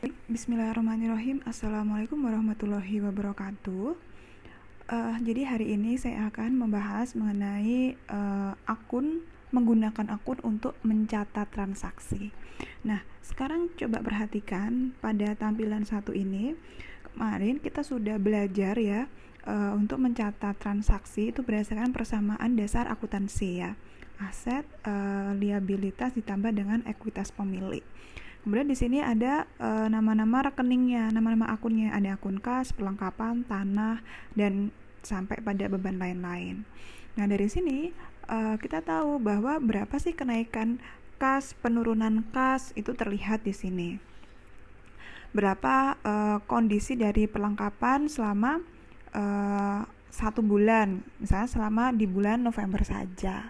Bismillahirrahmanirrahim. Assalamualaikum warahmatullahi wabarakatuh. Jadi hari ini saya akan membahas mengenai menggunakan akun untuk mencatat transaksi. Nah, sekarang coba perhatikan pada tampilan satu ini. Kemarin kita sudah belajar ya untuk mencatat transaksi itu berdasarkan persamaan dasar akuntansi ya. Aset, liabilitas ditambah dengan ekuitas pemilik. Kemudian di sini ada nama-nama rekeningnya, nama-nama akunnya. Ada akun kas, perlengkapan, tanah, dan sampai pada beban lain-lain. Nah, dari sini kita tahu bahwa berapa sih kenaikan kas, penurunan kas itu terlihat di sini. Berapa kondisi dari perlengkapan selama 1 bulan, misalnya selama di bulan November saja.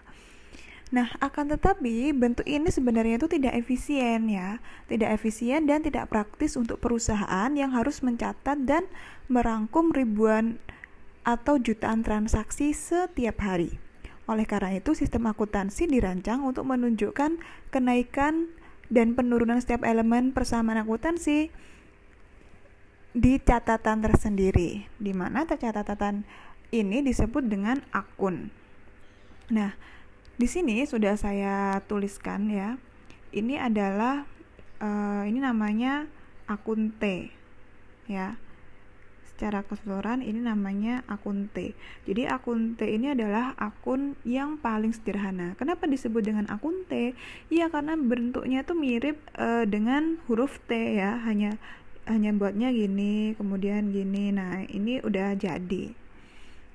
Nah, akan tetapi bentuk ini sebenarnya itu tidak efisien ya. Tidak efisien dan tidak praktis untuk perusahaan yang harus mencatat dan merangkum ribuan atau jutaan transaksi setiap hari. Oleh karena itu, sistem akuntansi dirancang untuk menunjukkan kenaikan dan penurunan setiap elemen persamaan akuntansi di catatan tersendiri, di mana catatan ini disebut dengan akun. Nah, di sini sudah saya tuliskan ya. Ini adalah ini namanya akun T ya. Secara keseluruhan ini namanya akun T. Jadi akun T ini adalah akun yang paling sederhana. Kenapa disebut dengan akun T? Ya karena bentuknya tuh mirip dengan huruf T ya. Hanya buatnya gini, kemudian gini. Nah, ini udah jadi.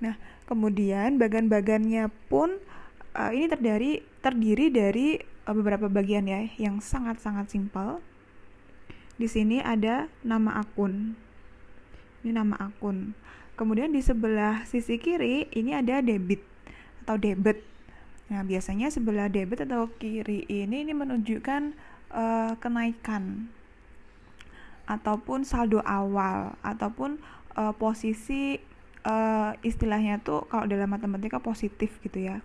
Nah, kemudian bagian-bagiannya pun ini terdiri dari beberapa bagian ya yang sangat-sangat simpel. Di sini ada nama akun. Ini nama akun. Kemudian di sebelah sisi kiri ini ada debit atau debit. Nah, biasanya sebelah debit atau kiri ini menunjukkan kenaikan ataupun saldo awal ataupun posisi istilahnya tuh kalau dalam matematika positif gitu ya.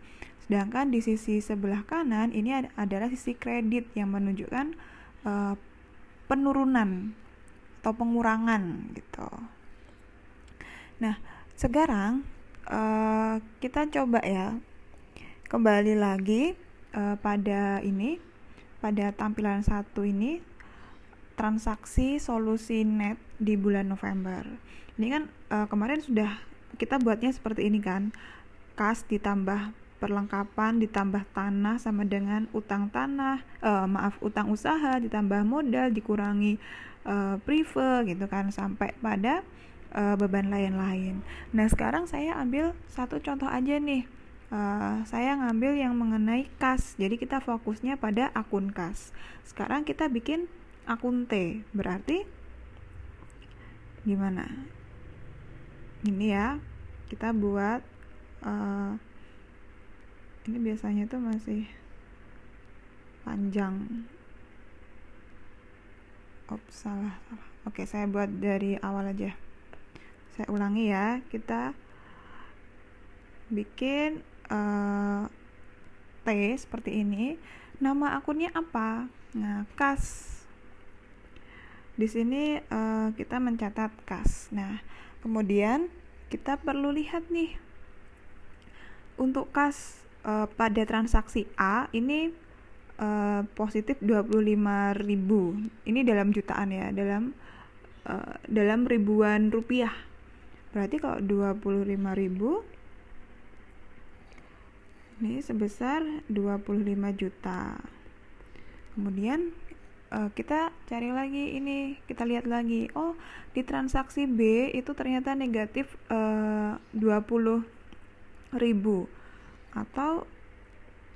Sedangkan di sisi sebelah kanan ini adalah sisi kredit yang menunjukkan penurunan atau pengurangan gitu. Nah, sekarang kita coba ya kembali lagi pada tampilan satu ini, transaksi solusi net di bulan November. Ini kan kemarin sudah kita buatnya seperti ini kan, kas ditambah perlengkapan ditambah tanah sama dengan utang usaha ditambah modal dikurangi prive gitu kan sampai pada beban lain-lain. Nah, sekarang saya ambil satu contoh aja nih. Saya ngambil yang mengenai kas. Jadi kita fokusnya pada akun kas. Sekarang kita bikin akun T. Berarti gimana? Ini ya. Kita buat ini biasanya tuh masih panjang. Salah. Oke, saya buat dari awal aja. Saya ulangi ya. Kita bikin T seperti ini. Nama akunnya apa? Nah, kas. Di sini kita mencatat kas. Nah, kemudian kita perlu lihat nih untuk kas pada transaksi A ini positif 25.000. Ini dalam jutaan ya, dalam ribuan rupiah. Berarti kalau 25.000 ini sebesar 25 juta. Kemudian kita cari lagi ini, kita lihat lagi. Oh, di transaksi B itu ternyata negatif 20.000. Atau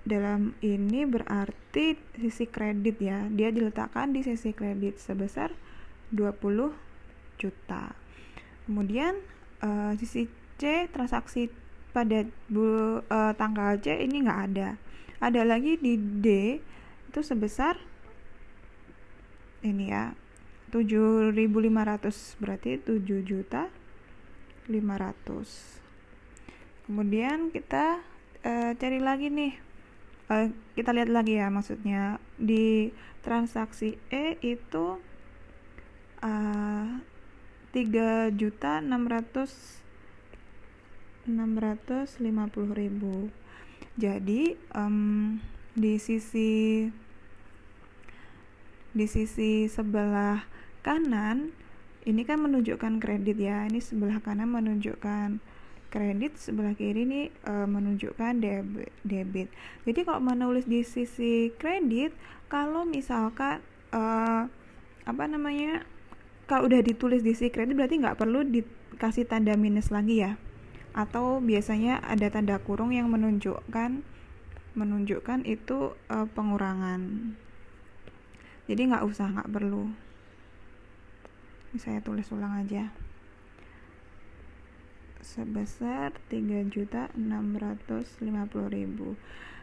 dalam ini berarti sisi kredit ya, dia diletakkan di sisi kredit sebesar 20 juta. Kemudian sisi C, transaksi pada tanggal C ini nggak ada. Ada lagi di D itu sebesar ini ya 7.500, berarti 7.500.000. Kemudian kita cari lagi nih, kita lihat lagi ya, maksudnya di transaksi E itu 3.650.000. Jadi di sisi sebelah kanan ini kan menunjukkan kredit ya, ini sebelah kanan menunjukkan kredit, sebelah kiri ini menunjukkan debit. Jadi kalau menulis di sisi kredit, kalau misalkan kalau udah ditulis di sisi kredit berarti nggak perlu dikasih tanda minus lagi ya, atau biasanya ada tanda kurung yang menunjukkan itu pengurangan. Jadi nggak perlu. Ini saya tulis ulang aja. Sebesar 3.650.000.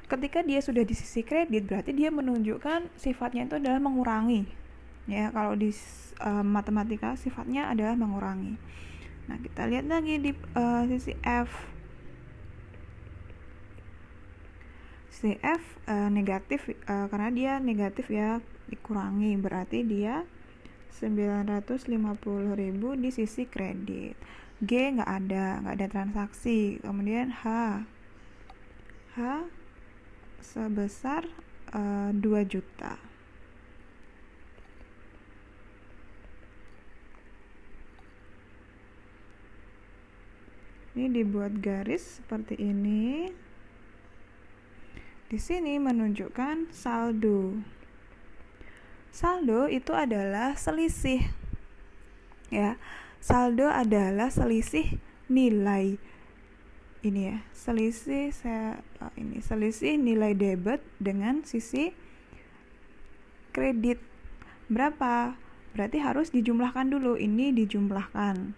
Ketika dia sudah di sisi kredit, berarti dia menunjukkan sifatnya itu adalah mengurangi. Ya, kalau di matematika sifatnya adalah mengurangi. Nah, kita lihat lagi di sisi F. Sisi F negatif, karena dia negatif ya, dikurangi, berarti dia 950.000 di sisi kredit. G nggak ada transaksi. Kemudian H sebesar 2 juta. Ini dibuat garis seperti ini. Di sini menunjukkan saldo. Saldo itu adalah selisih. Ya. Saldo adalah selisih nilai. Ini ya, selisih nilai debit dengan sisi kredit. Berapa? Berarti harus dijumlahkan dulu. Ini dijumlahkan.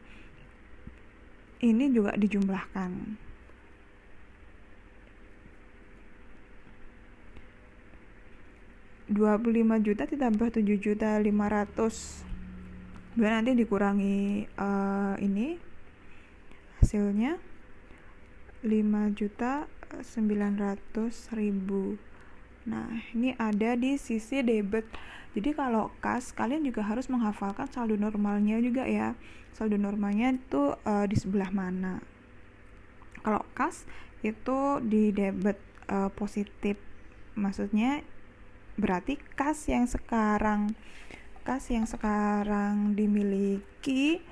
Ini juga dijumlahkan. 25 juta ditambah 7.500.000. Kemudian nanti dikurangi ini hasilnya 5.900.000. Nah, ini ada di sisi debit. Jadi kalau kas, kalian juga harus menghafalkan saldo normalnya juga ya. Saldo normalnya itu di sebelah mana. Kalau kas itu di debit positif. Maksudnya berarti kas yang sekarang dimiliki,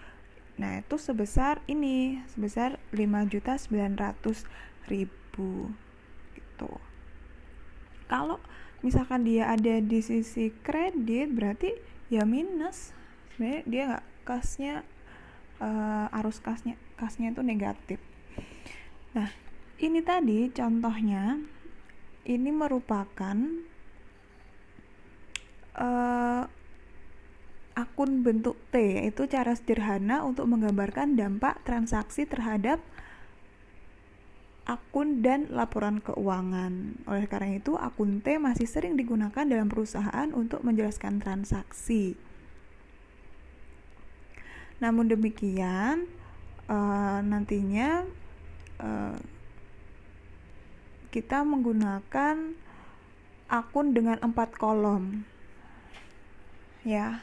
nah itu sebesar 5.900.000 gitu. Kalau misalkan dia ada di sisi kredit, berarti ya minus. Sebenarnya dia nggak kasnya, arus kasnya itu negatif. Nah, ini tadi contohnya, ini merupakan akun bentuk T, yaitu cara sederhana untuk menggambarkan dampak transaksi terhadap akun dan laporan keuangan. Oleh karena itu, akun T masih sering digunakan dalam perusahaan untuk menjelaskan transaksi. Namun demikian, nantinya kita menggunakan akun dengan 4 kolom. Ya,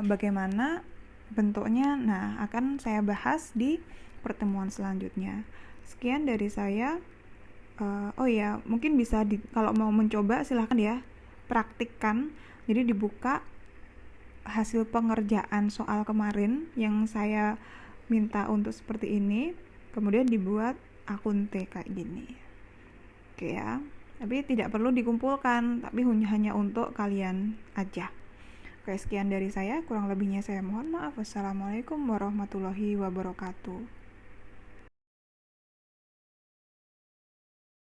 bagaimana bentuknya? Nah, akan saya bahas di pertemuan selanjutnya. Sekian dari saya. Mungkin bisa kalau mau mencoba silahkan ya, praktikkan. Jadi dibuka hasil pengerjaan soal kemarin yang saya minta untuk seperti ini, kemudian dibuat akun T kayak gini. Oke ya. Tapi tidak perlu dikumpulkan, tapi hanya untuk kalian aja. Oke, sekian dari saya, kurang lebihnya saya mohon maaf. Wassalamualaikum warahmatullahi wabarakatuh.